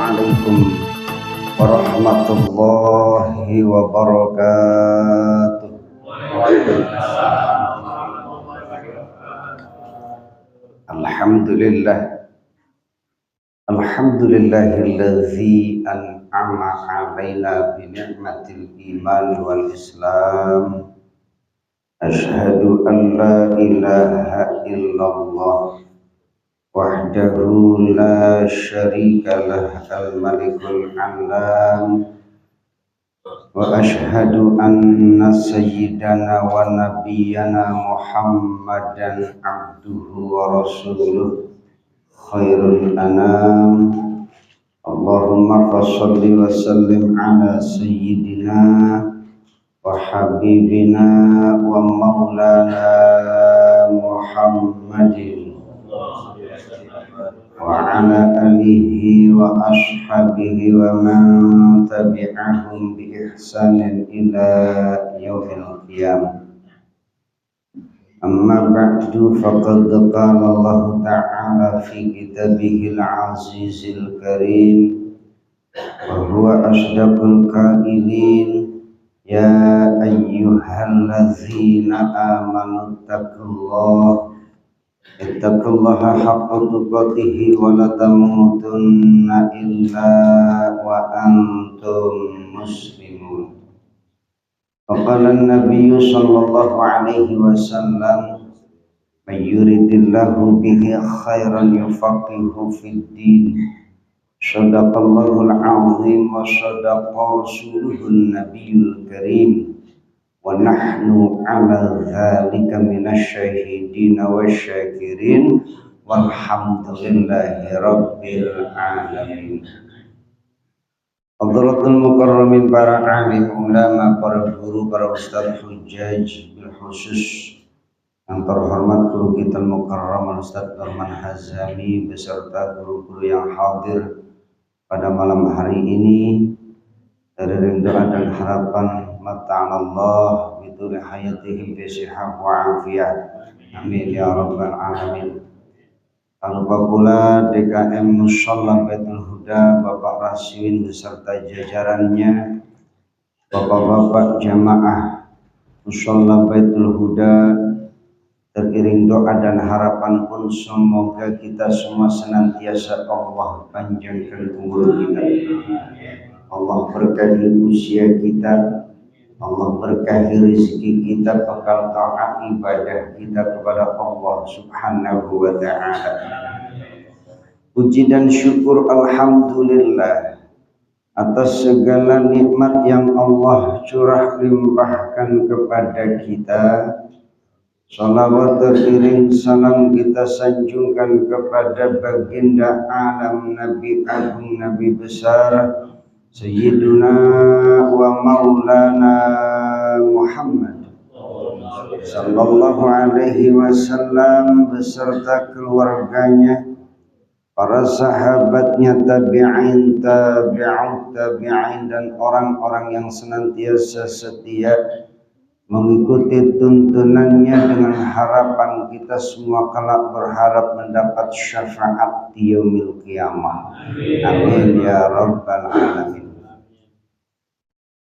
Assalamualaikum warahmatullahi wabarakatuh. Alhamdulillahilladzi an'ama 'alaina bi ni'matil iman wal islam. Asyhadu an la ilaha illallah wahdahu la syarika lah al-malikul alam. Wa ashhadu anna sayyidana wa nabiyyana Muhammadan abduhu wa rasuluh khairul anam. Allahumma fasholli wa sallim ala sayyidina wa habibina wa maulana Muhammadin wa ala alihi wa ashabihi wa man tabi'ahum bi ihsanin ila yaumil qiyamah. Amma ba'du, faqad qala Allah ta'ala fi kitabihil azizil karim wa huwa asdaqul qailin. Ya ayyuhalladzina amanu ittaqullaha haqqa tuqatih wa la tamutunna illa wa antum muslimun. Faqala an-nabiyyu sallallahu alaihi wasallam, may yuridillahu bihi khairan yufaqihu fid din. Shadaqallahul azim wa shadaqa rasuluhun nabiyul karim. Wa nahnu ala dhalika minasyahidin wa syakirin walhamdulillahi rabbil alamin. Hadratul mukarramin, para alim ulama, para guru, para ustaz hujjaj, bil khusus yang terhormat guru kita mukarram Ustaz Norman Hazami beserta guru-guru yang hadir pada malam hari ini. Dari doa dan harapan mata'anallah bituli hayatihim bisihah wa afiyah, amin ya rabbal alamin. Lupa pula DKM Musholla Baitul Huda, Bapak Raswin beserta jajarannya, Bapak-bapak jamaah Musholla Baitul Huda, teriring doa dan harapan pun semoga kita semua senantiasa Allah panjangkan umur kita, Allah berkahi usia kita, Allah berkahi rezeki kita, bekal taat ibadah kita kepada Allah subhanahu wa ta'ala. Puji dan syukur alhamdulillah atas segala nikmat yang Allah curah limpahkan kepada kita. Salawat teriring salam kita sanjungkan kepada baginda alam, Nabi agung, Nabi besar, Sayyiduna wa maulana Muhammad sallallahu alaihi wasallam beserta keluarganya, para sahabatnya, tabi'in, tabi'ut tabi'in, dan orang-orang yang senantiasa setia mengikuti tuntunannya dengan harapan kita semua kelak berharap mendapat syafaat di yaumil qiyamah. Amin ya rabbal alamin.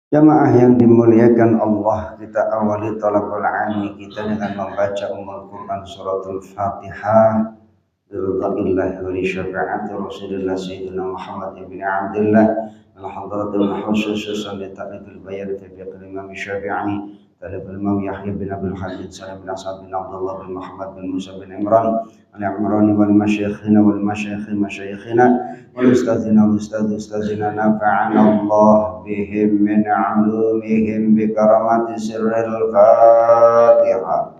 Jamaah yang dimuliakan Allah, kita awali talabul ilmi kita dengan membaca Quran suratul Fatihah biridhaillah wa li syafaati Rasulillah Sayyidina Muhammad ibn Abdullah al-hadratul khususan li ta'liqil bayan fi Imam Syafi'i, Talib Imam Yahya bin Abdul Hamid, Salim bin Asad bin Abdullah bin Muhammad bin Musa bin Imran al-Imrani wal masyayikhina wal masyayikhina wal ustazina nafa'ana Allah bihim min 'ulumihim bi karamati sirril Fatihah.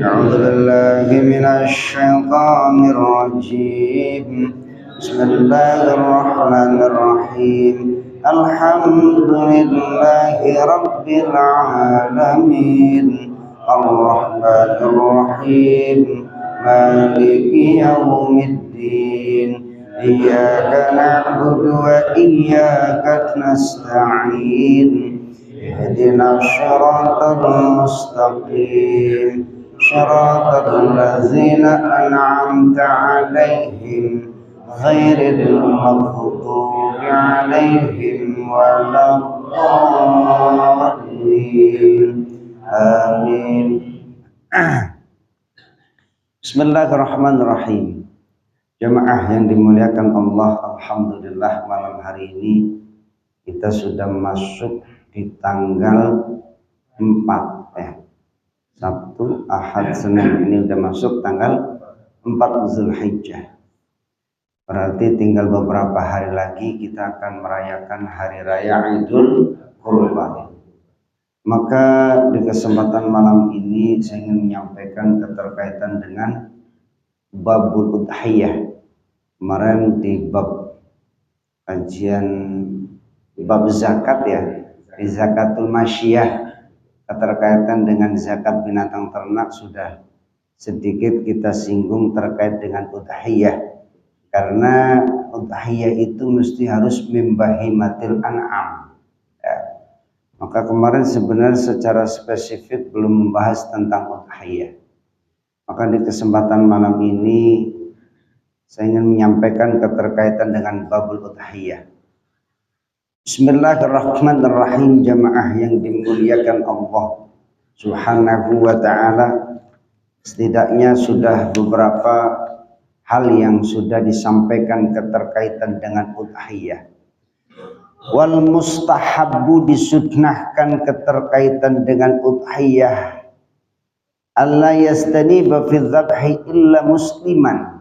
A'udzu billahi minasy syaithanir rajim. Bismillahirrahmanirrahim. Alhamdulillahi rabbil alamin, ar-rahmanir rahim, maliki yaumiddin, iyyaka na'budu wa iyyaka nasta'in, ihdinas siratal mustaqim, siratal ladzina an'amta 'alaihim ghairil maghdubi 'alaihim waladdallin. Amin. Bismillahirrahmanirrahim. Jamaah yang dimuliakan Allah, alhamdulillah malam hari ini kita sudah masuk di tanggal 4 ya. Sabtu, Ahad, Senin, ini udah masuk tanggal 4 Zulhijjah. Berarti tinggal beberapa hari lagi kita akan merayakan hari raya Idul Kurban. Maka di kesempatan malam ini saya ingin menyampaikan keterkaitan dengan babul udhiyah. Kemarin di bab kajian bab zakat ya, di zakatul masyiyah, keterkaitan dengan zakat binatang ternak sudah sedikit kita singgung terkait dengan udhiyah, karena udhiyah itu mesti harus mimbahimatil an'am ya. Maka kemarin sebenarnya secara spesifik belum membahas tentang udhiyah. Maka di kesempatan malam ini saya ingin menyampaikan keterkaitan dengan babul udhiyah. Bismillahirrahmanirrahim. Jamaah yang dimuliakan Allah Subhanahu wa ta'ala, setidaknya sudah beberapa hal yang sudah disampaikan keterkaitan dengan udhiyah. Wal mustahabbu, disunnahkan keterkaitan dengan udhiyah, alla yastaniba fi dzabhi illa musliman.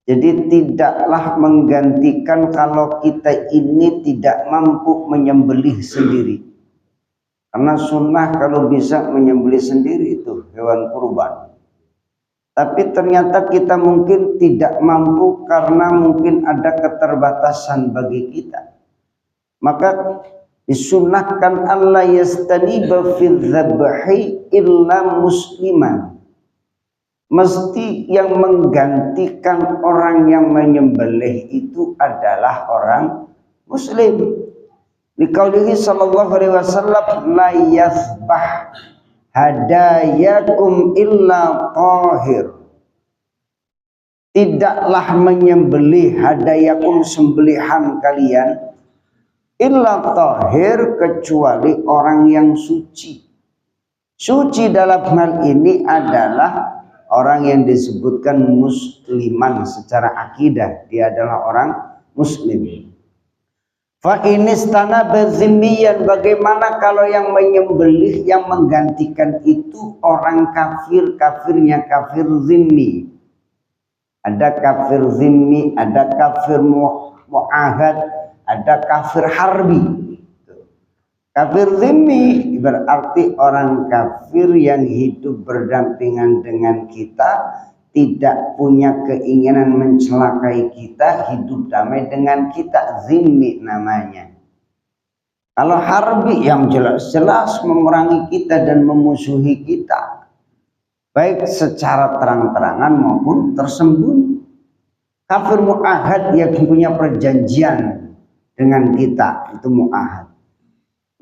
Jadi tidaklah menggantikan kalau kita ini tidak mampu menyembelih sendiri. Karena sunnah kalau bisa menyembelih sendiri itu hewan kurban. Tapi ternyata kita mungkin tidak mampu karena mungkin ada keterbatasan bagi kita. Maka disunnahkan Allah yastaniba fi dzabhi illa musliman. Mesti yang menggantikan orang yang menyembelih itu adalah orang muslim. Liqaulihi sallallahu alaihi wasallam, la yasbah hadayakum illa tahir. Tidaklah menyembelih hadayakum, sembelihan kalian, illa tahir, kecuali orang yang suci. Suci dalam hal ini adalah orang yang disebutkan musliman secara akidah, dia adalah orang muslim. Fa inistana bazimmiyan, bagaimana kalau yang menyembelih, yang menggantikan itu orang kafir, kafirnya kafir zimmi. Ada kafir zimmi, ada kafir mu'ahad, ada kafir harbi. Kafir zimmi berarti orang kafir yang hidup berdampingan dengan kita, tidak punya keinginan mencelakai kita, hidup damai dengan kita, zimmi namanya. Kalau harbi yang jelas-jelas memerangi kita dan memusuhi kita, baik secara terang-terangan maupun tersembunyi. Kafir mu'ahad yang punya perjanjian dengan kita, itu mu'ahad.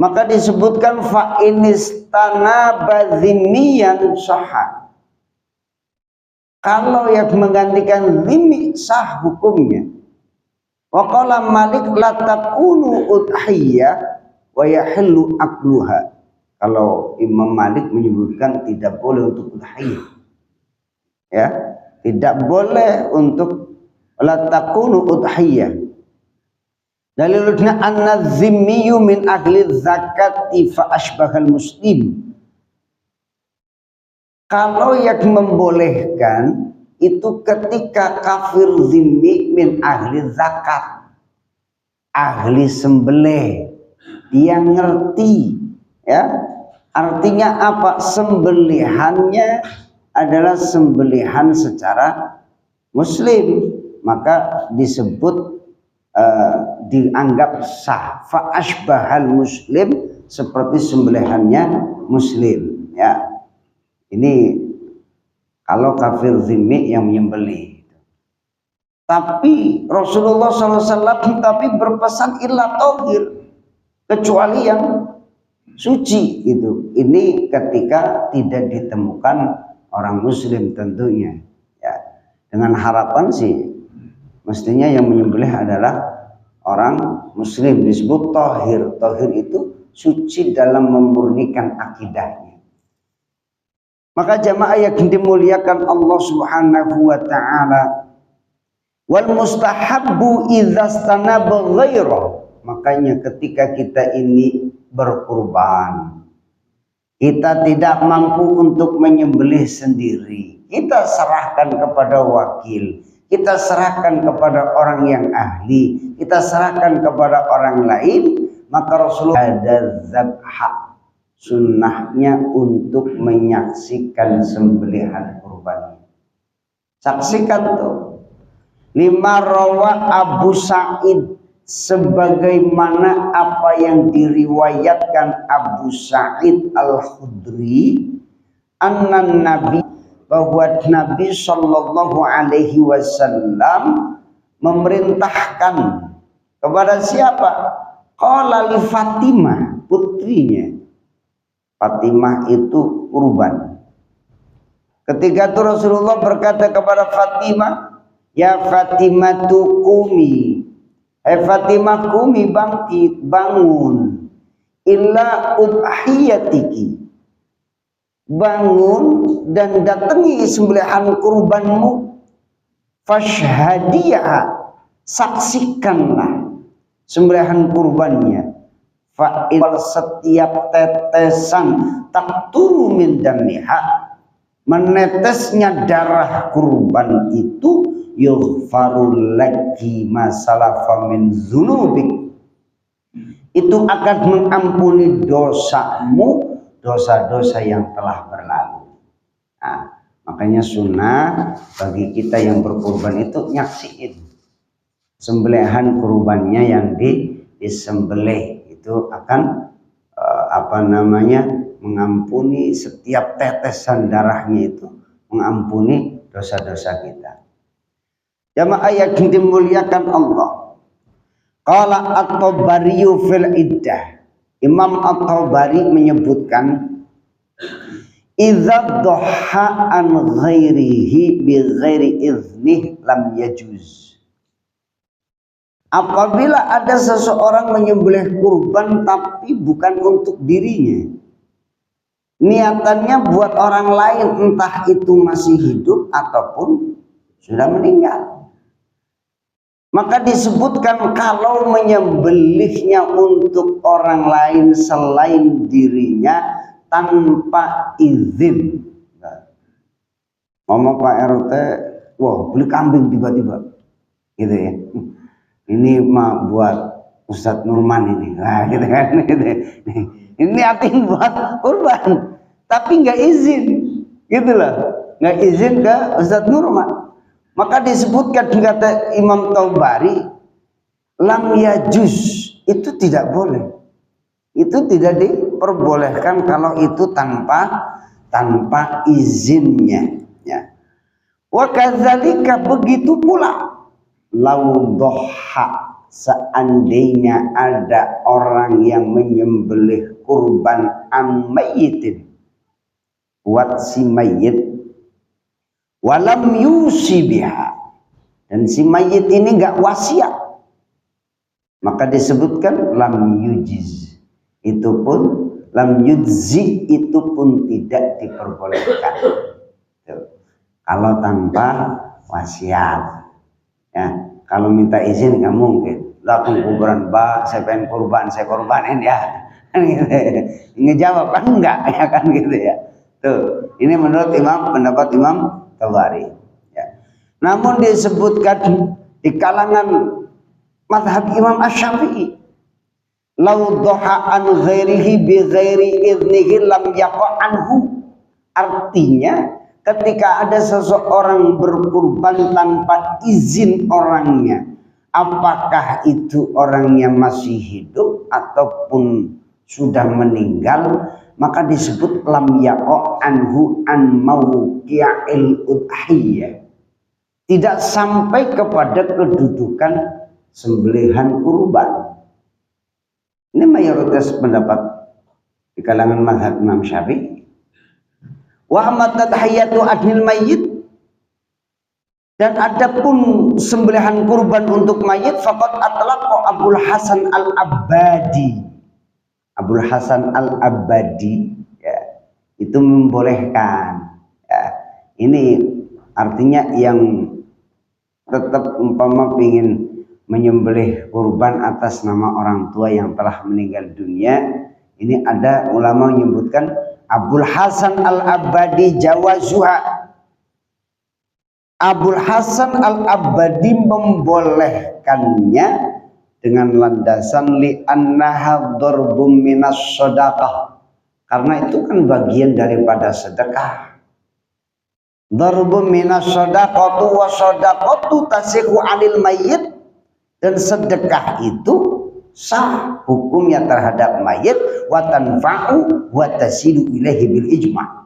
Maka disebutkan fa inistana bazimiyan sahha. Kalau yang menggantikan zimmi sah hukumnya. Wa qala Malik la takunu udhiyah wa yahillu akluha. Kalau Imam Malik menyebutkan tidak boleh untuk udhiyah. Ya, tidak boleh untuk la takunu udhiyah. Dalilnya anna zimmiyu min ahli zakati fa asbahal muslim. Kalau yang membolehkan itu ketika kafir zimmi min ahli zakat, ahli sembelih, dia ngerti ya. Artinya apa? Sembelihannya adalah sembelihan secara muslim, maka disebut dianggap sah. Fa asbahal muslim, seperti sembelihannya muslim ya. Ini kalau kafir zimmi yang menyembelih. Tapi Rasulullah SAW tapi berpesan illa tahir, kecuali yang suci itu. Ini ketika tidak ditemukan orang muslim tentunya ya. Dengan harapan sih Mestinya yang menyembelih adalah orang muslim, disebut tahir. Tahir itu suci dalam memurnikan akidahnya. Maka jamaah yang dimuliakan Allah Subhanahu wa taala, wal mustahabbu idza stanaba ghaira. Makanya ketika kita ini berkurban, kita tidak mampu untuk menyembelih sendiri, kita serahkan kepada wakil, kita serahkan kepada orang yang ahli, kita serahkan kepada orang lain. Maka Rasulullah ada zabha, sunnahnya untuk menyaksikan sembelihan kurban. Saksikan tuh. Lima rawa Abu Sa'id, sebagaimana apa yang diriwayatkan Abu Sa'id Al-Khudri, annan Nabi, bahwa Nabi Shallallahu Alaihi Wasallam memerintahkan kepada siapa? Qala li Fatimah, putrinya. Fatimah itu kurban. Ketika itu Rasulullah berkata kepada Fatimah, ya Fatimah tu qumi, hai Fatimah qumi, bangkit, bangun, illa udhiyatiki, bangun dan datangi sembelihan kurbanmu, fashhadiyah, saksikanlah sembelihan kurbannya, fa'il, setiap tetesan takturu min damiha, menetesnya darah kurban itu, yughfaru laki ma salafa min dzunubik, itu akan mengampuni dosamu, dosa-dosa yang telah berlalu. Nah, makanya sunnah bagi kita yang berkurban itu nyaksiin sembelihan kurbannya yang disembelih, itu akan mengampuni setiap tetesan darahnya, itu mengampuni dosa-dosa kita. Jamaah yang dimuliakan Allah. Qala At-Tabari fil Iddah, Imam At-Tabari menyebutkan, idza dhaha an ghairihi bi ghairi iznih lam yajuz. Apabila ada seseorang menyembelih kurban tapi bukan untuk dirinya, niatannya buat orang lain, entah itu masih hidup ataupun sudah meninggal, maka disebutkan kalau menyembelihnya untuk orang lain selain dirinya tanpa izin. Mama Pak RT, wah beli kambing tiba-tiba, gitu ya. Ini mah buat Ustadz Nurman ini, nah, gitu kan. Ini niatin buat kurban, tapi nggak izin, gitu loh, nggak izin ke Ustadz Nurman. Maka disebutkan kata Imam Tabari, lam yajuz, itu tidak boleh, itu tidak diperbolehkan kalau itu tanpa izinnya. Ya. Wa kadzalika, begitu pula laudhoha, seandainya ada orang yang menyembelih kurban an mayyitin, buat si mayit, walam yusi biha, dan si mayit ini enggak wasiat, maka disebutkan lam yujiz, itu pun lam yujzi, itu pun tidak diperbolehkan. Kalau tanpa wasiat. Ya, kalau minta izin nggak mungkin. Lakukan kuburan, saya pengen kurban, saya korbanin ya. Ngejawab kan enggak, ya kan gitu ya. Tuh, ini menurut pendapat Imam Tabari. Ya. Namun disebutkan di kalangan mazhab Imam Asy-Syafi'i, lau dhaha an ghairihi bi ghairi idnihi lam yaqa anhu. Artinya, ketika ada seseorang berkurban tanpa izin orangnya, apakah itu orangnya masih hidup ataupun sudah meninggal, maka disebut lam yaqa anhu an mauqi'il udhiyah, tidak sampai kepada kedudukan sembelihan kurban. Ini mayoritas pendapat di kalangan mazhab Imam Syafi'i. Wa amma tadhiyatu adnil mayyit, Dan adapun sembelihan kurban untuk mayit faqad atlaqa Abul Hasan Al-Abbadi. Abul Hasan Al-Abbadi ya, itu membolehkan. Ya, ini artinya yang tetap umpama ingin menyembelih kurban atas nama orang tua yang telah meninggal dunia, ini ada ulama menyebutkan Abul Hasan Al-Abbadi jawazuha. Abul Hasan Al-Abbadi membolehkannya dengan landasan li'annaha dharbum minas shadaqah, karena itu kan bagian daripada sedekah. Dharbum minas shadaqatu wa shadaqatu tasihu 'anil mayyit, dan sedekah itu sah hukumnya terhadap mayit, wa tanfa'u wa tasilu ilaihi bil ijma'.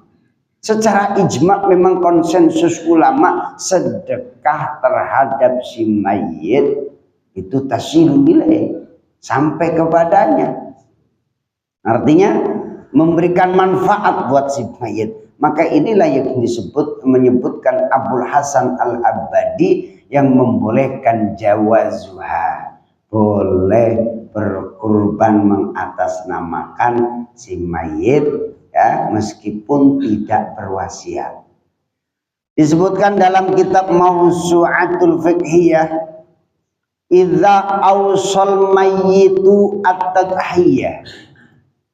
Secara ijma' memang konsensus ulama sedekah terhadap si mayit itu tasilu ilaihi, sampai kepadanya. Artinya memberikan manfaat buat si mayit. Maka inilah yang menyebutkan Abul Hasan Al-Abbadi yang membolehkan jawazuha, boleh berkurban mengatasnamakan si mayit ya, meskipun tidak berwasiat. Disebutkan dalam kitab Mawsu'atul Fiqhiyah, idza awsal mayyitu at-tadhiyah,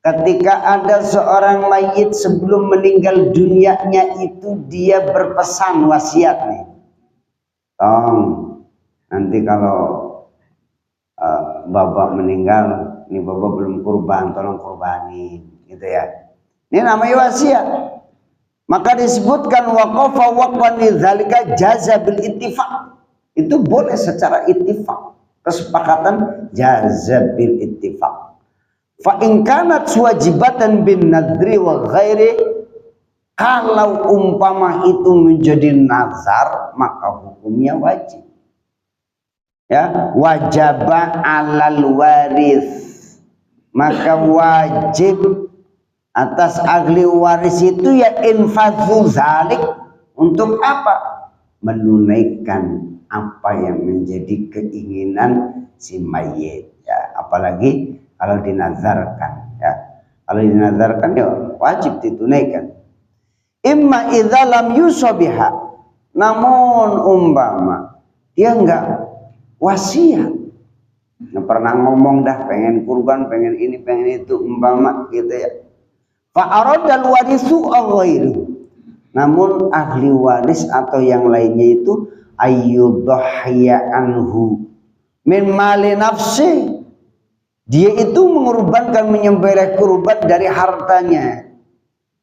ketika ada seorang mayit sebelum meninggal dunianya itu dia berpesan wasiat nih, nanti kalau bapak meninggal, ini bapak belum kurban, tolong kurbanin, gitu ya. Ini namanya wasiat. Maka disebutkan waqafa waqwan lidzalika jaza bil ittifaq. Itu boleh secara ittifaq, kesepakatan jaza bil ittifaq. Fa in kanat wajibatan bin nadri wa ghairi, kalau umpama itu menjadi nazar maka hukumnya wajib. Ya, wajaba 'alal waris, maka wajib atas ahli waris itu ya infadzu zalik, untuk apa? Menunaikan apa yang menjadi keinginan si mayit ya, apalagi kalau dinazarkan ya. Kalau dinazarkan ya wajib ditunaikan. Imma idza lam yusabiha, namun umpama dia enggak wasiat, nggak pernah ngomong dah pengen kurban, pengen ini, pengen itu, umpama gitu ya. Fa'aradal warisu aghairu, namun ahli waris atau yang lainnya itu ayyudhhiya anhu min mali nafsi, dia itu mengorbankan, menyembelih kurban dari hartanya,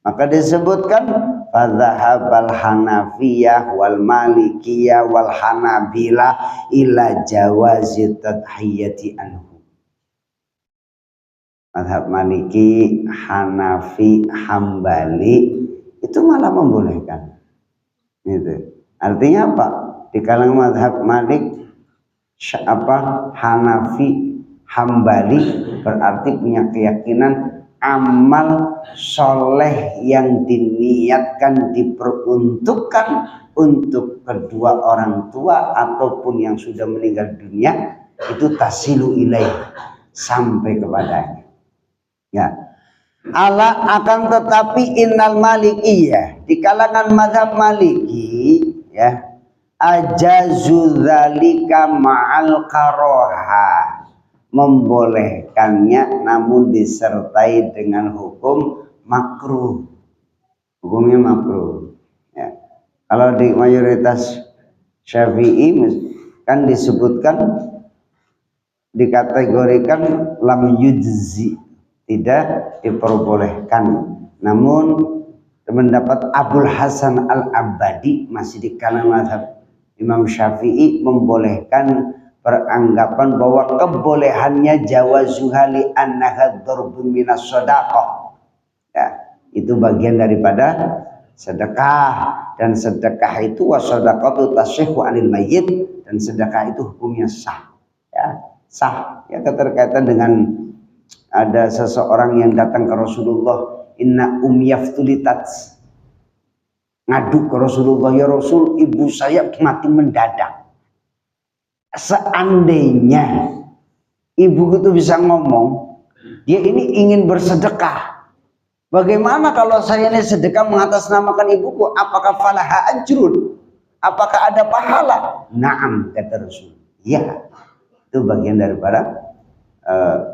maka disebutkan fadhahabal hanafiyah wal malikiyah wal hanabilah ila jawazi tadhiyati anhu. Mazhab Maliki, Hanafi, Hambali itu malah membolehkan. Gitu. Artinya apa? Di kalangan mazhab Malik, Hanafi, Hambali berarti punya keyakinan amal soleh yang diniatkan diperuntukkan untuk kedua orang tua ataupun yang sudah meninggal dunia itu tasilu ilaih, sampai kepadanya. Ya, ala akan tetapi innal malikiyah, di kalangan mazhab Maliki ya, ajazu dzalika ma'al karoha, membolehkannya namun disertai dengan hukum makruh, hukumnya makruh ya. Kalau di mayoritas Syafi'i kan disebutkan, dikategorikan lam yujzi, tidak diperbolehkan. Namun pendapat Abul Hasan Al-Abbadi masih di kalangan mazhab Imam Syafi'i membolehkan, beranggapan bahwa kebolehannya jawazuha li annaha dharbun minas shadaqah ya, itu bagian daripada sedekah, dan sedekah itu wasadaqatu tasyihu 'anil mayyit, dan sedekah itu hukumnya sah ya, sah ya. Keterkaitan dengan ada seseorang yang datang ke Rasulullah, inna umyaftulitat, ngadu ke Rasulullah, ya Rasul, ibu saya mati mendadak. Seandainya ibu itu bisa ngomong, dia ini ingin bersedekah. Bagaimana kalau saya ini sedekah mengatasnamakan ibuku? Apakah falaha ajrun? Apakah ada pahala? Naam, kata Rasul. Ya, itu bagian daripada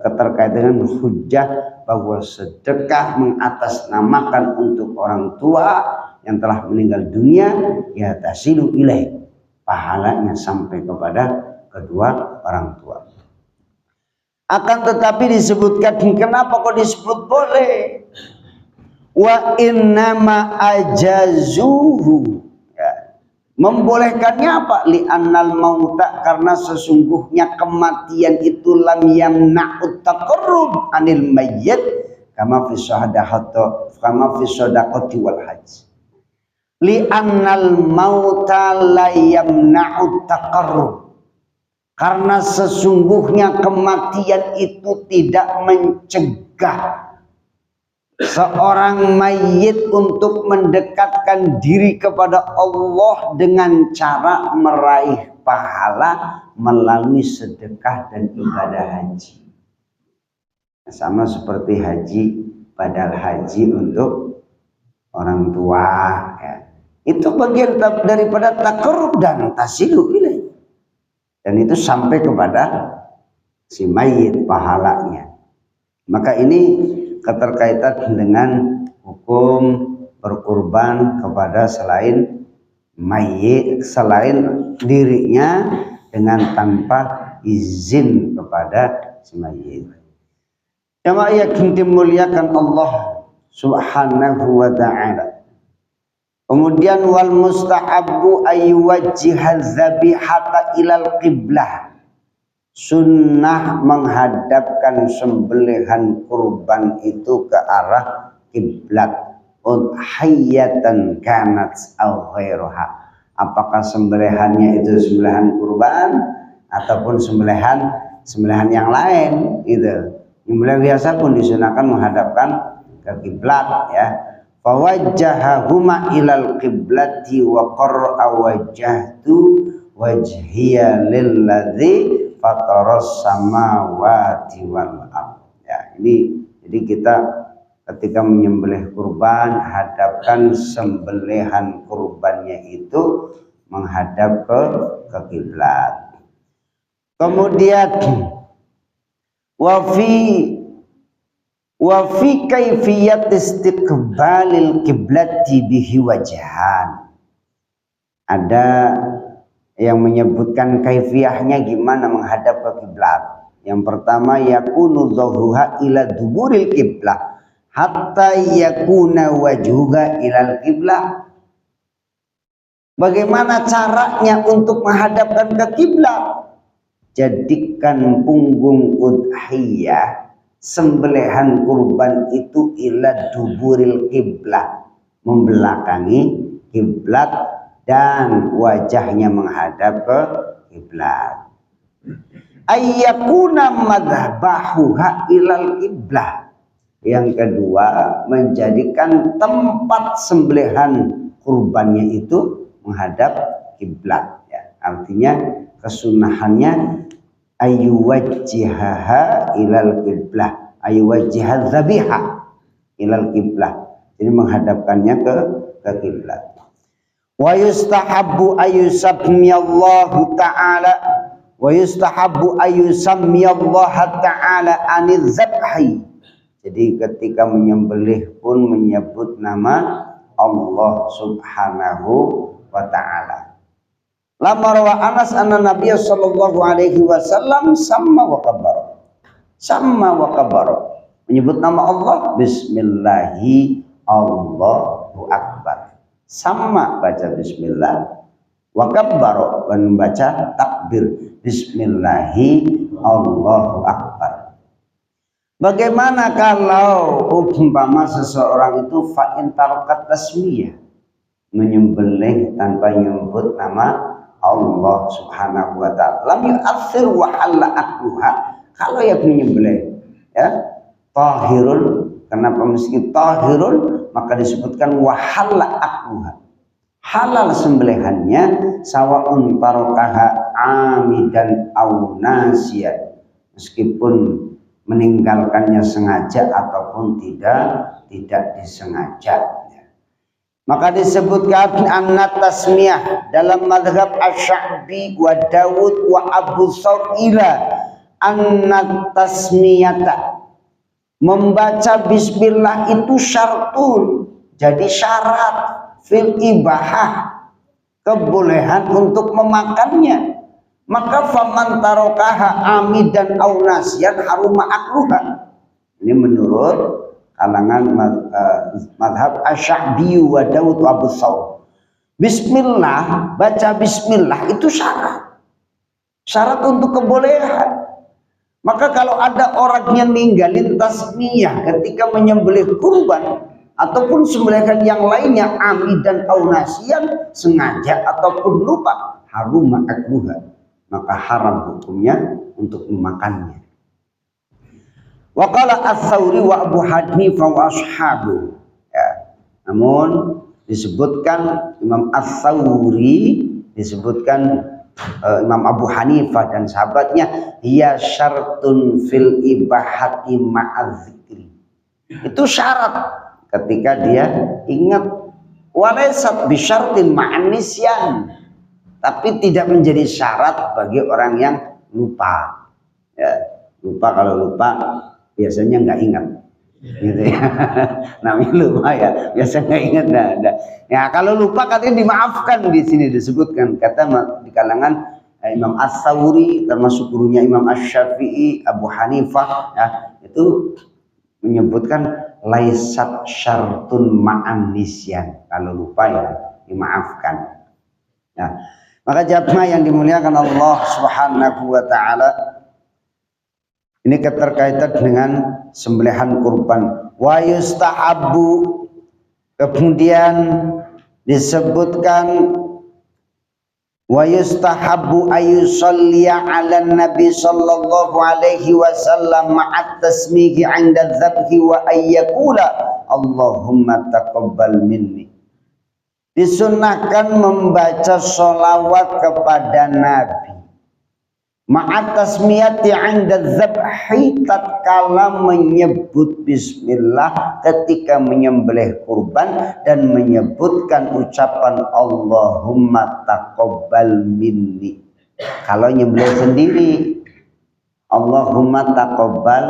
keterkaitan dengan hujjah bahwa sedekah mengatasnamakan untuk orang tua yang telah meninggal dunia, ya tasilu ilaih, pahalanya sampai kepada kedua orang tua. Akan tetapi disebutkan, kenapa kok disebut boleh? Wa innama ajazuhu, ya. Membolehkannya apa? Li'annal mauta, karena sesungguhnya kematian itu lam yamna'ut taqarrub anil mayyit kama fi shadaqati wal hajj. Li'annal mauta la yamna'ut taqarrub, karena sesungguhnya kematian itu tidak mencegah seorang mayit untuk mendekatkan diri kepada Allah dengan cara meraih pahala melalui sedekah dan ibadah haji. Sama seperti haji, badal haji untuk orang tua, ya. Itu bagian daripada taqarrub dan tasilu ilaih. Dan itu sampai kepada si mayit pahalanya. Maka ini keterkaitan dengan hukum berkurban kepada selain mayit, selain dirinya, dengan tanpa izin kepada si mayit. Jamaah yang dimuliakan Allah Subhanahu wa ta'ala. Kemudian wal mustahabbu ayyuwajjihaz zabihata ilal qiblah. Sunnah menghadapkan sembelihan kurban itu ke arah kiblat. Udhiyatan kanat aw ghairuha. Apakah sembelihannya itu sembelihan kurban ataupun sembelihan yang lain, gitu. Sembelihan biasa pun disunahkan menghadapkan ke kiblat, ya. Fawajjahahuma ilal qiblati wa qar'a wajjahtu wajhiya lilladzi fataras samawati wal ardh. Ya, ini jadi kita ketika menyembelih kurban, hadapkan sembelihan kurbannya itu menghadap ke kiblat. Kemudian wa fi kaifiyat istiqbalil kiblati bihi wajhan. Ada yang menyebutkan kaifiyahnya gimana menghadap ke kiblat. Yang pertama, yakunu dhuhruha ila duburil kiblah hatta yakuna wajhuha ilal kiblah. Bagaimana caranya untuk menghadapkan ke kiblat? Jadikan punggung udhiyah, sembelihan kurban itu ila duburil kiblah, membelakangi kiblat dan wajahnya menghadap ke kiblat. Ayyakuna madhbahuha ilal kiblah. Yang kedua, menjadikan tempat sembelihan kurbannya itu menghadap kiblat, ya. Artinya kesunahannya ayyuwajjihaha ilal kiblah, ayyuwajjihaz zabiha ilal kiblah. Jadi menghadapkannya ke kiblat. Wa yustahabbu ayyusammiallahu ta'ala wa yustahabbu ayyusammiallahu ta'ala aniz zabhi. Jadi ketika menyembelih pun menyebut nama Allah Subhanahu wa ta'ala. Lama rawa Anas anna Nabiy sallallahu alaihi wasallam samma wa kabbara. Samma wa kabbara. Menyebut nama Allah, bismillahi Allahu akbar. Sama baca bismillah, wa kabbara, dan membaca takbir, bismillahi Allahu akbar. Bagaimana kalau umpama seseorang itu fa'in tarokat tasmiyah, menyembelih tanpa menyebut nama Allah Subhanahu wa ta'ala, lam yu'athir wa halla akluha. Kalau yang menyembelih, ya, tahirun, kenapa meski tahirun, maka disebutkan wahalla akluha, halal sembelihannya sawaun tarokaha amidan au nasiyan, meskipun meninggalkannya sengaja ataupun tidak disengaja. Maka disebutkan an tasmiyah dalam mazhab Asy-Sya'bi wa Dawud wa Abu Thawr ila an tasmiyata, membaca bismillah itu syartun, jadi syarat fil ibahah, kebolehan untuk memakannya. Maka faman tarokaha amidan au nasyan haruma akluha. Ini menurut kalangan mazhab Asy-Sya'bi wa Dawud wa Abu Thawr. Bismillah, baca bismillah itu syarat untuk kebolehan. Maka kalau ada orang yang ninggalin tasmiyah ketika menyembelih kurban ataupun sembelihan yang lainnya amidan au nasyan, sengaja ataupun lupa, haruma akluha, maka haram hukumnya untuk memakannya. Wa qala Ats-Tsauri wa Abu Hanifah wa ashabu. Ya. Namun disebutkan Imam Ats-Tsauri, disebutkan Imam Abu Hanifah dan sahabatnya, hiya syartun fil ibahati ma'adzikri. Itu syarat ketika dia ingat, walaysat bisyartin ma'an nisyan, tapi tidak menjadi syarat bagi orang yang lupa. Ya, lupa, kalau lupa biasanya nggak ingat, gitu ya. Namanya lupa ya, biasanya nggak ingat. Ya kalau lupa katanya dimaafkan, di sini disebutkan kata di kalangan Imam Ats-Tsauri, termasuk gurunya Imam Asy-Syafi'i, Abu Hanifah, ya, itu menyebutkan laisat syartun ma'an nisyan, kalau lupa ya dimaafkan. Ya. Maka jamaah yang dimuliakan Allah Subhanahu wa taala, ini keterkaitan dengan sembelihan kurban. Wa yustahabbu, kemudian disebutkan wa yustahabbu ayyusalliya 'ala nabi sallallahu alaihi wasallam ma'at tasmihi 'inda dzabhi wa ayyaqula Allahumma taqabbal minni. Disunnahkan membaca sholawat kepada Nabi ma'at tasmiyati 'inda dzabhi, tatkala menyebut bismillah ketika menyembelih kurban dan menyebutkan ucapan Allahumma taqabbal minni. Kalau nyembelih sendiri Allahumma taqabbal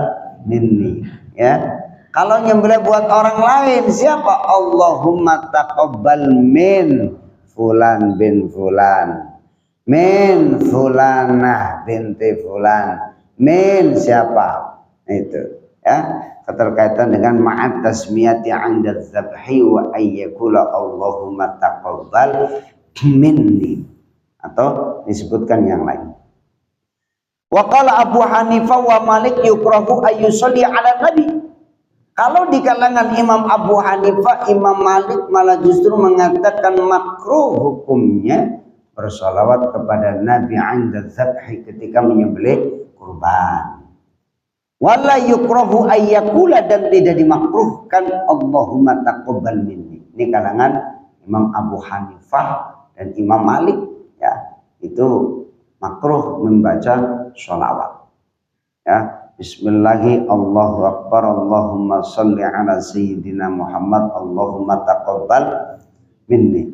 minni, ya. Kalau nyembelih buat orang lain, siapa? Allahumma taqabbal min fulan bin fulan, min fulanah binti fulan, min siapa, itu ya, keterkaitan dengan ma'at tasmiyati 'inda dzabhi wa ayyakula Allahumma taqabbal minni, atau disebutkan yang lain. Wa qala Abu Hanifah wa Malik yukrahu ayyusalli 'ala nabi. Kalau di kalangan Imam Abu Hanifah, Imam Malik malah justru mengatakan makruh hukumnya bersolawat kepada Nabi 'inda dzabhi, ketika menyembelih kurban. Wala yukrahu ayyakula, dan tidak dimakruhkan Allahumma taqabbal minni. Ini kalangan Imam Abu Hanifah dan Imam Malik, ya, itu makruh membaca sholawat. Ya, bismillahi Allahu akbar, Allahumma sholli ala sayyidina Muhammad, Allahumma taqabbal minni,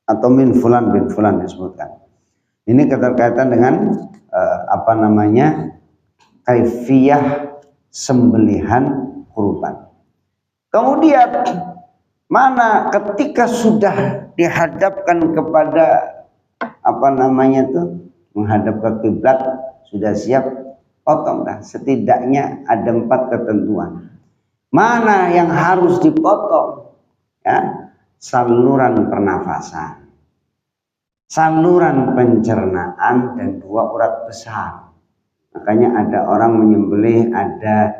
atau min fulan bin fulan disebutkan. Ini keterkaitan dengan kaifiyah sembelihan kurban. Kemudian mana ketika sudah dihadapkan kepada menghadap ke kiblat, sudah siap, potong dah. Setidaknya ada 4 ketentuan. Mana yang harus dipotong? Ya, saluran pernafasan, saluran pencernaan, dan 2 urat besar. Makanya ada orang menyembelih, ada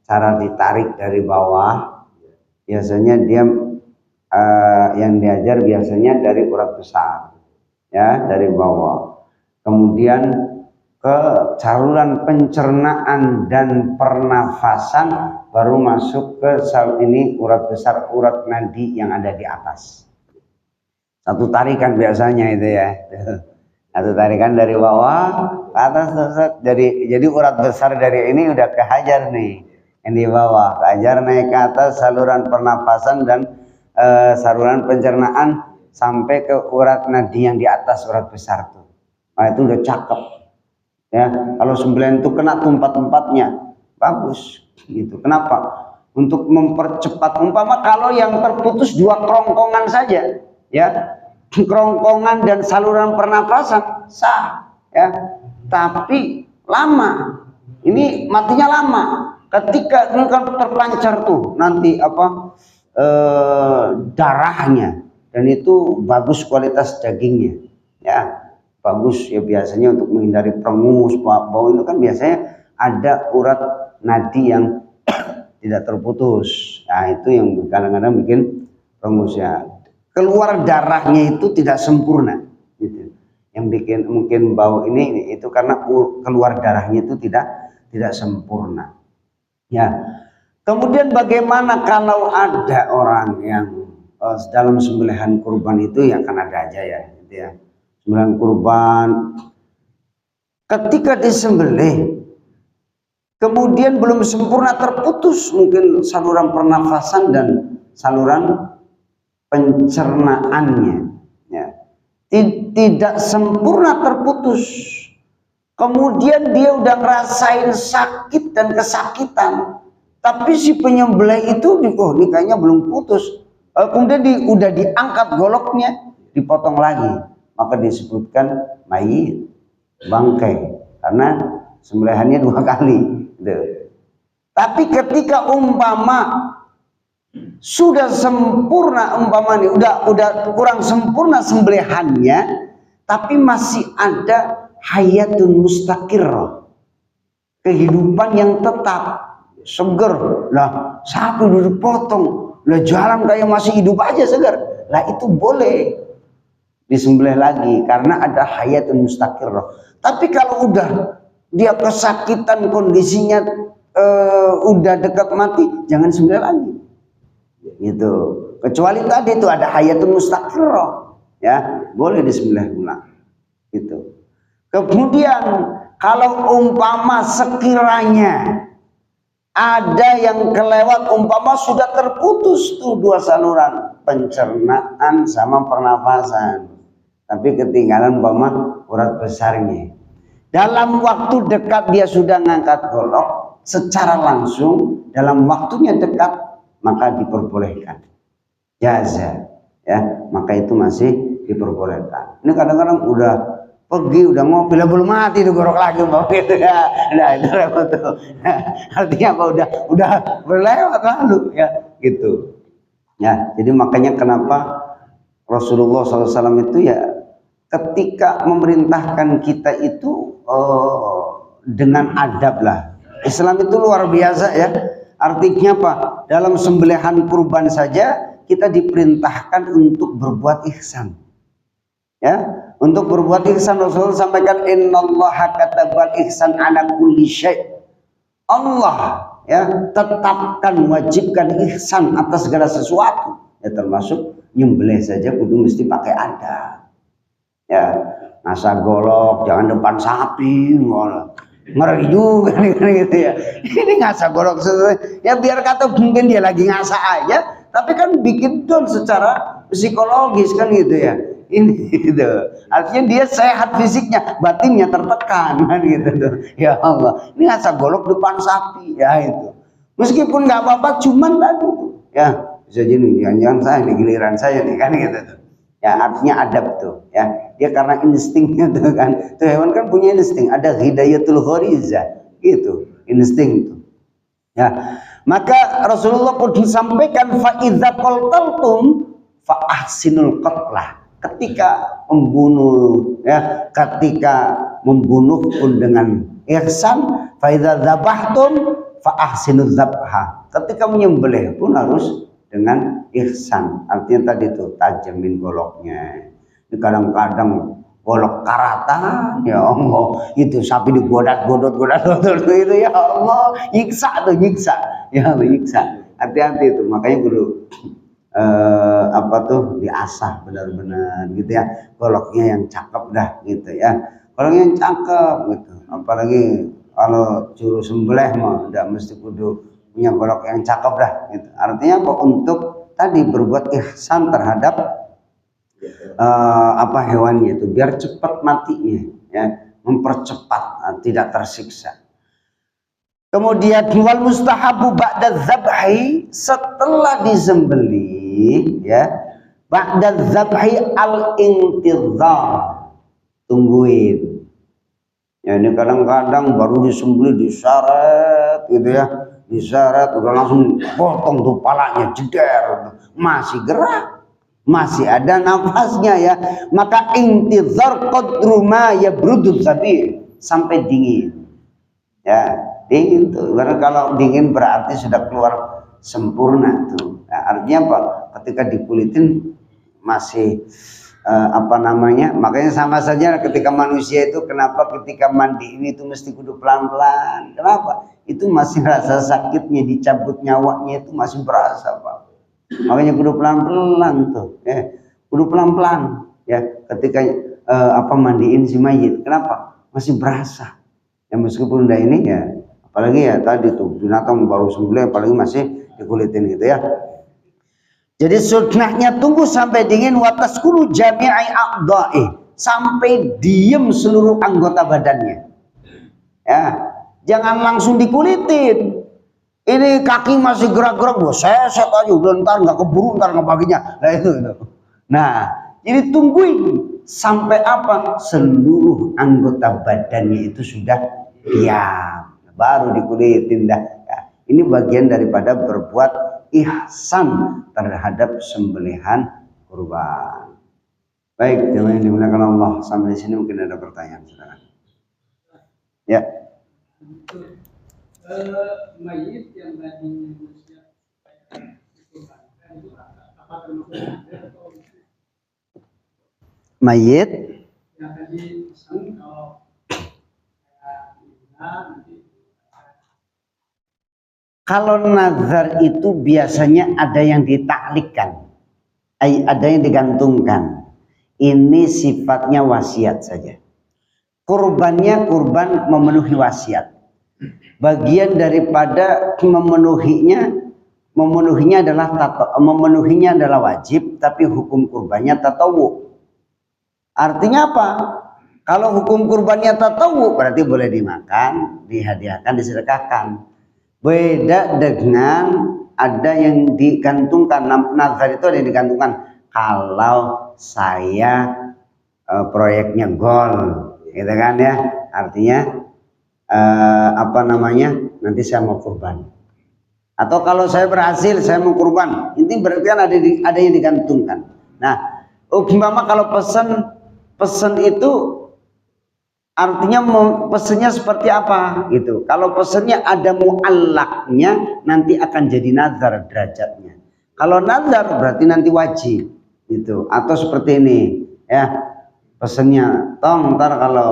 cara ditarik dari bawah. Biasanya dia yang diajar biasanya dari urat besar, ya, dari bawah. Kemudian ke saluran pencernaan dan pernafasan, baru masuk ke urat besar, urat nadi yang ada di atas. Satu tarikan biasanya itu ya. Satu tarikan dari bawah ke atas terus jadi urat besar dari ini udah kehajar nih. Yang di bawah kehajar naik ke atas saluran pernapasan dan saluran pencernaan sampai ke urat nadi yang di atas urat besar tuh. Nah itu udah cakep. Ya, kalau sembelihan itu kena tempat-tempatnya bagus gitu. Kenapa? Untuk mempercepat, umpama kalau yang terputus 2 kerongkongan saja, ya, kerongkongan dan saluran pernapasan sah, ya. Tapi lama, ini matinya lama. Ketika ini kan terpancar tuh nanti darahnya, dan itu bagus kualitas dagingnya, ya. Bagus ya biasanya untuk menghindari perengus, bau itu kan biasanya ada urat nadi yang tidak terputus. Nah itu yang kadang-kadang bikin perengus ya. Keluar darahnya itu tidak sempurna, gitu. Yang bikin mungkin bau ini itu karena keluar darahnya itu tidak sempurna. Ya. Kemudian bagaimana kalau ada orang yang dalam sembelihan kurban itu ya kan ada aja ya, gitu ya. Sembelihan kurban ketika disembelih kemudian belum sempurna terputus mungkin saluran pernafasan dan saluran pencernaannya, ya. Tidak sempurna terputus, kemudian dia udah ngerasain sakit dan kesakitan, tapi si penyembelih itu ini kayaknya belum putus, kemudian udah diangkat goloknya dipotong lagi, maka disebutkan mayit, bangkai, karena sembelihannya 2 kali gitu. Tapi ketika umpama sudah sempurna, umpama nih udah kurang sempurna sembelihannya, tapi masih ada hayatun mustaqirrah, kehidupan yang tetap seger lah, sapi udah dipotong lah jalan kayak masih hidup aja segar lah, itu boleh disembelih lagi karena ada hayatun mustaqirrah. Tapi kalau udah dia kesakitan kondisinya udah dekat mati, jangan sembelih lagi gitu. Kecuali tadi itu ada hayatun mustaqirrah, ya boleh disembelih ulang gitu. Kemudian kalau umpama sekiranya ada yang kelewat, umpama sudah terputus tuh 2 saluran pencernaan sama pernafasan, tapi ketinggalan umpama urat besarnya, dalam waktu dekat dia sudah ngangkat golok secara langsung, dalam waktunya dekat, maka diperbolehkan jaza, ya, maka itu masih diperbolehkan. Ini kadang-kadang udah pergi, udah ngopi lah belum mati tuh gorok lagi mau gitu ya. Nah itu repot tuh. Artinya apa, udah berlewat lalu ya gitu. Ya, jadi makanya kenapa Rasulullah SAW itu ya ketika memerintahkan kita itu dengan adab lah. Islam itu luar biasa ya. Artinya apa? Dalam sembelihan kurban saja kita diperintahkan untuk berbuat ihsan. Ya, untuk berbuat ihsan. Rasulullah sampaikan innallaha katabal ihsan ala kulli syai'. Allah ya tetapkan, wajibkan ihsan atas segala sesuatu. Ya termasuk nyembelih saja kudu mesti pakai adab. Ya, ngasah golok jangan depan sapi, ngeri juga nih gitu ya. Ini ngasah golok ya biar kata mungkin dia lagi ngasah aja, tapi kan bikin down secara psikologis kan gitu ya. Ini gitu. Artinya dia sehat fisiknya, batinnya tertekan kan gitu tuh. Ya Allah, ini ngasah golok depan sapi ya itu. Meskipun nggak apa-apa, cuman tadi tuh. Ya, bisa jadi jangan saya nih giliran saya nih kan gitu tuh. Ya artinya adab tuh ya. Dia karena instingnya tuh kan. Tuh hewan kan punya insting, ada hidayatul gharizah gitu, insting tuh. Ya. Maka Rasulullah pun disampaikan fa idza qaltaltum fa ahsinul qatlah. Ketika membunuh ya, ketika membunuh pun dengan ihsan, fa idza dzabhtum fa ahsinuz dzabha. Ketika menyembelih pun harus dengan ihsan. Artinya tadi itu tajamin goloknya. Ini kadang-kadang golok karatan, ya Allah, itu sapi digodot-godot itu ya Allah, nyiksa tuh, nyiksa. Ya Allah, nyiksa. Hati-hati itu, makanya dulu apa tuh diasah benar-benar gitu ya, goloknya yang cakep dah gitu ya, goloknya yang cakep gitu. Apalagi kalau juru sembelih mah udah mesti kudu punya golok yang cakep dah gitu. Artinya apa? Untuk tadi berbuat ihsan terhadap apa hewannya itu biar cepat matinya ya, mempercepat tidak tersiksa. Kemudian wal mustahabu ba'da dzabhi, setelah disembelih ya, ba'da dzabhi al intizar, tungguin. Ya ini kadang-kadang baru disembelih diseret gitu ya, diseret udah langsung potong tuh palanya jeder, masih gerak, masih ada nafasnya ya, maka intizar qadru ma yabrudud dzabih, sampai dingin ya, dingin tuh. Karena kalau dingin berarti sudah keluar sempurna tuh. Nah, artinya apa? Ketika dikulitin masih apa namanya? Makanya sama saja ketika manusia itu, kenapa ketika mandi ini tuh mesti kudu pelan-pelan? Kenapa? Itu masih rasa sakitnya, dicabut nyawanya itu masih berasa, Pak. Makanya kudu pelan-pelan tuh. Kudu pelan-pelan ya ketika apa mandiin si mayit. Kenapa? Masih berasa. Ya meskipun udah ini ya, apalagi ya tadi tuh binatang baru sembelih apalagi masih dikulitin gitu ya. Jadi sunnahnya tunggu sampai dingin, watas kulu jami'i a'dha'i, sampai diem seluruh anggota badannya. Ya, jangan langsung dikulitin. Ini kaki masih gerak-gerak, seset aja udah, ntar nggak keburu, ntar ngebaginya. Nah itu. Nah, jadi tungguin sampai apa? Seluruh anggota badannya itu sudah diam, baru dikulitin dah. Ya, ini bagian daripada berbuat ihsan terhadap sembelihan kurban. Baik, jemaah yang dimuliakan Allah, sampai di sini mungkin ada pertanyaan sekarang. Ya. Mayit yang tadi manusia dikurbankan itu apa termasuk mayit yang tadi pesan kalau nanti. Kalau nazar itu biasanya ada yang ditaklikkan, ada yang digantungkan. Ini sifatnya wasiat saja. Kurbannya kurban memenuhi wasiat. Bagian daripada memenuhinya adalah wajib, tapi hukum kurbannya tatawu. Artinya apa? Kalau hukum kurbannya tatawu berarti boleh dimakan, dihadiahkan, disedekahkan. Beda dengan ada yang digantungkan. Nazar itu ada yang digantungkan. Kalau saya proyeknya gol, gitu kan ya. Artinya apa namanya? Nanti saya mau kurban. Atau kalau saya berhasil, saya mau kurban. Ini berarti kan ada yang digantungkan. Nah, umpama kalau pesan itu artinya pesennya seperti apa gitu. Kalau pesennya ada mu'allaknya, nanti akan jadi nazar derajatnya. Kalau nazar berarti nanti wajib gitu. Atau seperti ini ya, pesennya tong ntar kalau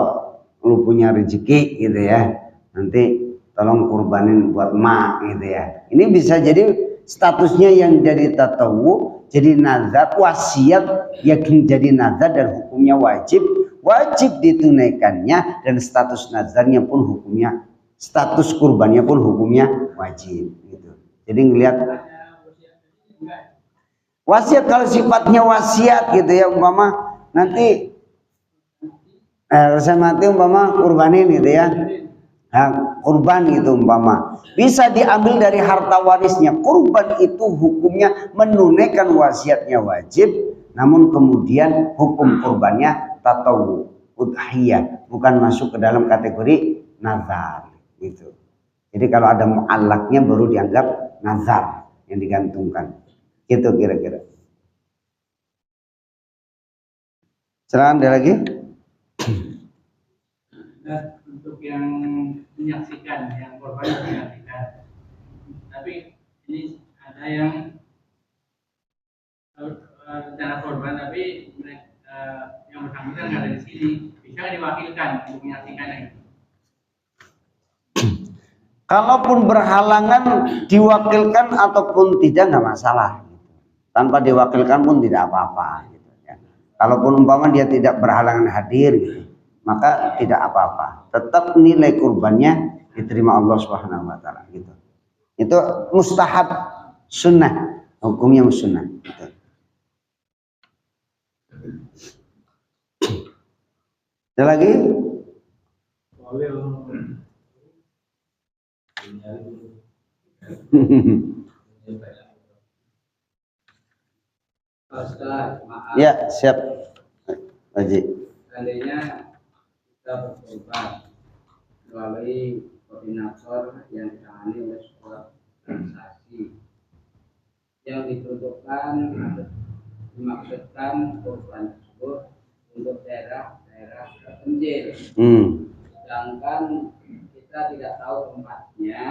lu punya rezeki gitu ya, nanti tolong kurbanin buat mak gitu ya. Ini bisa jadi statusnya yang jadi tatawu, jadi nazar, wasiat yang jadi nazar dan hukumnya wajib ditunaikannya, dan status nazarnya pun hukumnya, status kurbannya pun hukumnya wajib gitu. Jadi ngelihat wasiat, kalau sifatnya wasiat gitu ya, umpama nanti saya mati umpama kurbanin gitu ya, nah, kurban gitu umpama bisa diambil dari harta warisnya. Kurban itu hukumnya menunaikan wasiatnya wajib, namun kemudian hukum kurbannya tatawu, udhiyah, bukan masuk ke dalam kategori nazar gitu. Jadi kalau ada mu'allaknya baru dianggap nazar yang digantungkan. Gitu kira-kira. Silakan ada lagi. Nah, untuk yang menyaksikan, yang korban menyaksikan. Tapi ini ada yang rencana korban, tapi yang bersangkutan nggak ada di sini, bisa diwakilkan untuk menyaksikannya. Kalaupun berhalangan diwakilkan ataupun tidak, nggak masalah. tanpa diwakilkan pun tidak apa-apa gitu ya. Kalaupun umpama dia tidak berhalangan hadir gitu, maka tidak apa-apa, tetap nilai kurbannya diterima Allah Subhanahu wa taala gitu. Itu mustahab, sunnah, hukumnya sunnah gitu. Ada lagi? Ustaz, maaf. Ya, siap. Haji. Seandainya kita berkorban melalui koordinator yang ditangani oleh sebuah organisasi yang ditentukan dimaksudkan korban tersebut untuk daerah-daerah terpencil. Sedangkan kita tidak tahu tempatnya,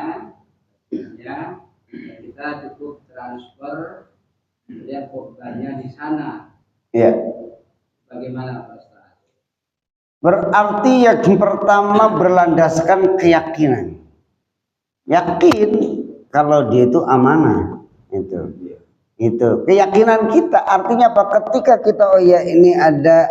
kita cukup transfer lihat korbannya di sana. Iya. Bagaimana Pak Ustaz? Berarti yang pertama berlandaskan keyakinan. Yakin kalau dia itu amanah. Itu keyakinan kita. Artinya apa? Ketika kita oh ya ini ada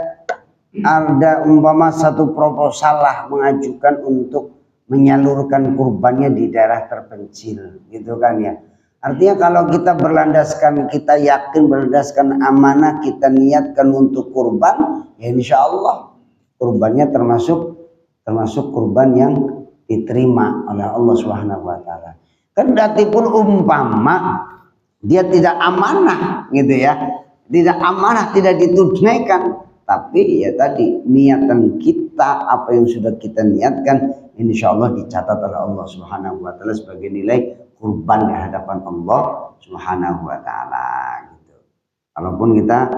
umpama satu proposal lah mengajukan untuk menyalurkan kurbannya di daerah terpencil, gitu kan ya. Artinya kalau kita berlandaskan, kita yakin berlandaskan amanah, kita niatkan untuk kurban, ya insya Allah kurbannya termasuk kurban yang diterima oleh Allah Subhanahu wa taala. Kendati pun umpama dia tidak amanah gitu ya, tidak amanah, tidak ditunaikan, tapi ya tadi niatan kita, apa yang sudah kita niatkan insya Allah dicatat oleh Allah Subhanahu wa taala sebagai nilai kurban di hadapan Allah Subhanahu wa taala gitu. Walaupun kita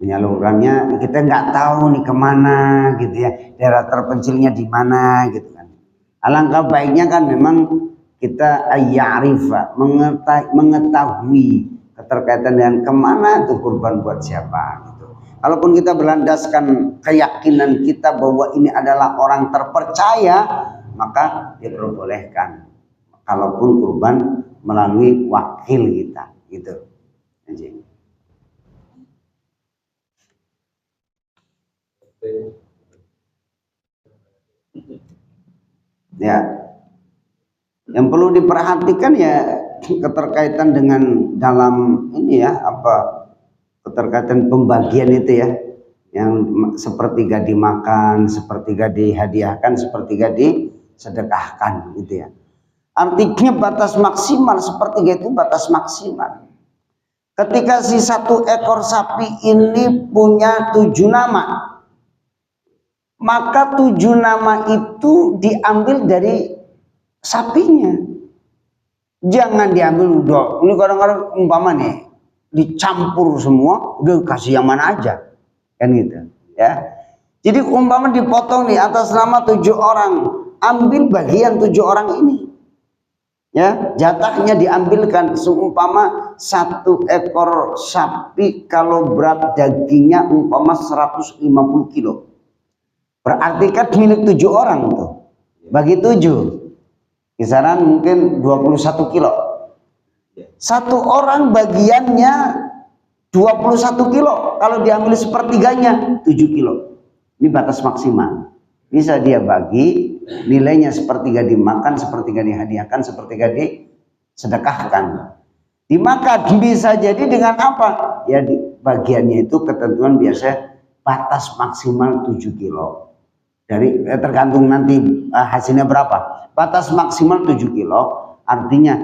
menyalurkannya kita nggak tahu nih kemana gitu ya, daerah terpencilnya di mana gitu kan. Alangkah baiknya kan memang kita ayya'rifa, mengetahui keterkaitan dengan kemana itu kurban buat siapa gitu. Kalaupun kita berlandaskan keyakinan kita bahwa ini adalah orang terpercaya, maka diperbolehkan kalaupun kurban melalui wakil kita gitu. Ya, yang perlu diperhatikan ya keterkaitan dengan dalam ini ya, apa keterkaitan pembagian itu ya, yang sepertiga dimakan, sepertiga dihadiahkan, sepertiga disedekahkan gitu ya. Artinya batas maksimal sepertiga itu batas maksimal. Ketika si satu ekor sapi ini punya 7 nama, maka 7 nama itu diambil dari sapinya. Jangan diambil udah. Ini kadang-kadang umpama nih dicampur semua, udah kasih yang mana aja, kan gitu ya. Jadi umpama dipotong nih atas nama 7 orang, ambil bagian 7 orang ini. Ya, jatahnya diambilkan. Seumpama 1 ekor sapi kalau berat dagingnya umpama 150 kilo, berarti kan milik 7 orang tuh. Bagi 7 kisaran mungkin 21 kilo. 1 orang bagiannya 21 kilo. Kalau diambil sepertiganya 7 kilo. Ini batas maksimal. Bisa dia bagi, nilainya sepertiga dimakan, sepertiga dihadiahkan, sepertiga disedekahkan. Dimakan bisa jadi dengan apa? Ya bagiannya itu ketentuan biasa batas maksimal 7 kilo. Dari tergantung nanti hasilnya berapa. Batas maksimal 7 kilo artinya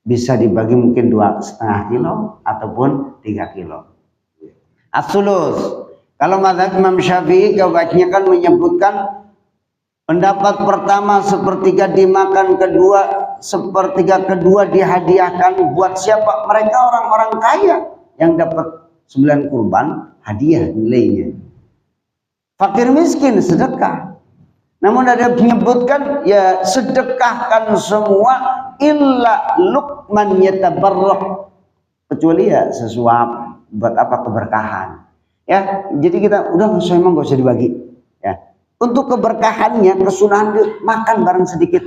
bisa dibagi mungkin 2,5 kilo ataupun 3 kilo. As-sulus. Kalau mazhab Imam Syafi'i kebanyakan menyebutkan pendapat pertama sepertiga dimakan, kedua sepertiga kedua dihadiahkan. Buat siapa? Mereka orang-orang kaya yang dapat 9 kurban hadiah nilainya. Fakir miskin sedekah. Namun ada menyebutkan ya sedekahkan semua illa luqman yatabarrak, kecuali ya sesuap buat apa keberkahan. Ya, jadi kita udah memang gak usah dibagi. Ya, untuk keberkahannya kesunahan makan barang sedikit.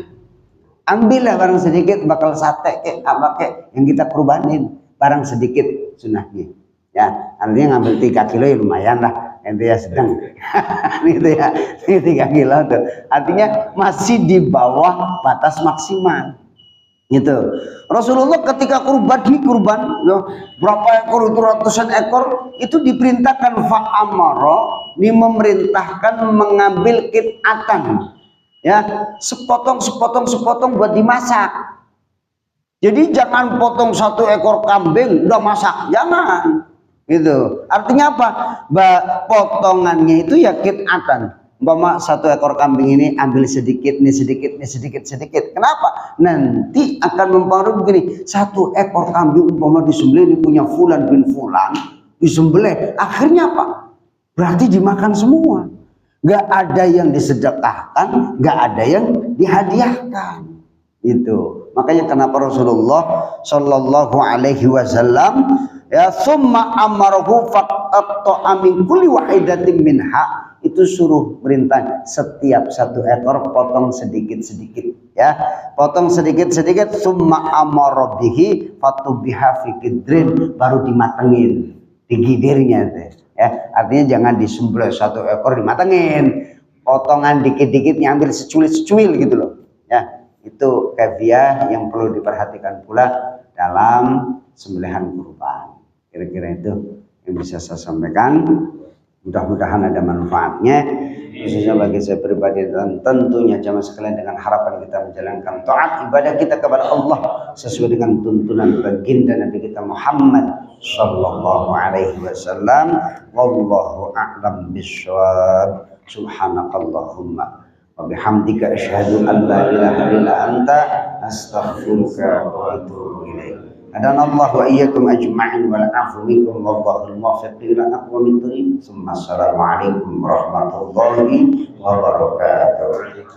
Ambillah barang sedikit, bakal sate kek apa kek yang kita kurbanin barang sedikit. sunahnya. Ya, artinya ngambil 3 kilo ya lumayan lah. Ente ya sedang. Itu ya, ini 3 kilo tuh. Artinya masih di bawah batas maksimal. Gitu. Rasulullah ketika kurban ya, berapa ekor itu ratusan ekor itu diperintahkan fa'amara, memerintahkan mengambil qit'atan. Ya, sepotong buat dimasak. Jadi jangan potong 1 ekor kambing udah masak, jangan. Gitu. Artinya apa? Potongannya itu ya qit'atan. Umpama 1 ekor kambing ini ambil sedikit, nih sedikit. Kenapa? Nanti akan mempengaruhi begini. 1 ekor kambing umpama disembelih, ini punya Fulan bin Fulan, disembelih. Akhirnya apa? Berarti dimakan semua. Gak ada yang disedekahkan, gak ada yang dihadiahkan. Itu. Makanya kenapa Rasulullah Shallallahu Alaihi Wasallam ya summa amarahu faqatta min kulli wahidatin minha, itu suruh perintah setiap 1 ekor potong sedikit ya, potong sedikit summa amara bihi fatubiha fi qidrin, baru dimatengin digidirnya teh ya. Artinya jangan disembelih 1 ekor dimatengin, potongan dikit-dikit nyambil secuil gitu loh ya. Itu kafiah yang perlu diperhatikan pula dalam sembelihan kurban. Kira-kira itu yang bisa saya sampaikan. Mudah-mudahan ada manfaatnya, khususnya bagi saya pribadi dan tentunya jamaah sekalian, dengan harapan kita menjalankan taat ibadah kita kepada Allah sesuai dengan tuntunan baginda Nabi kita Muhammad Sallallahu Alaihi Wasallam. Wallahu a'lam bishawab. Subhanakallahumma wa bihamdika asyhadu an la ilaha illa anta astaghfiruka wa atubu ilaik. Adanallahu wa iyyakum ajma'in wal 'afwu minkum wallahu al-muwaffiq ila aqwamit thoriq. Assalamualaikum warahmatullahi wabarakatuh.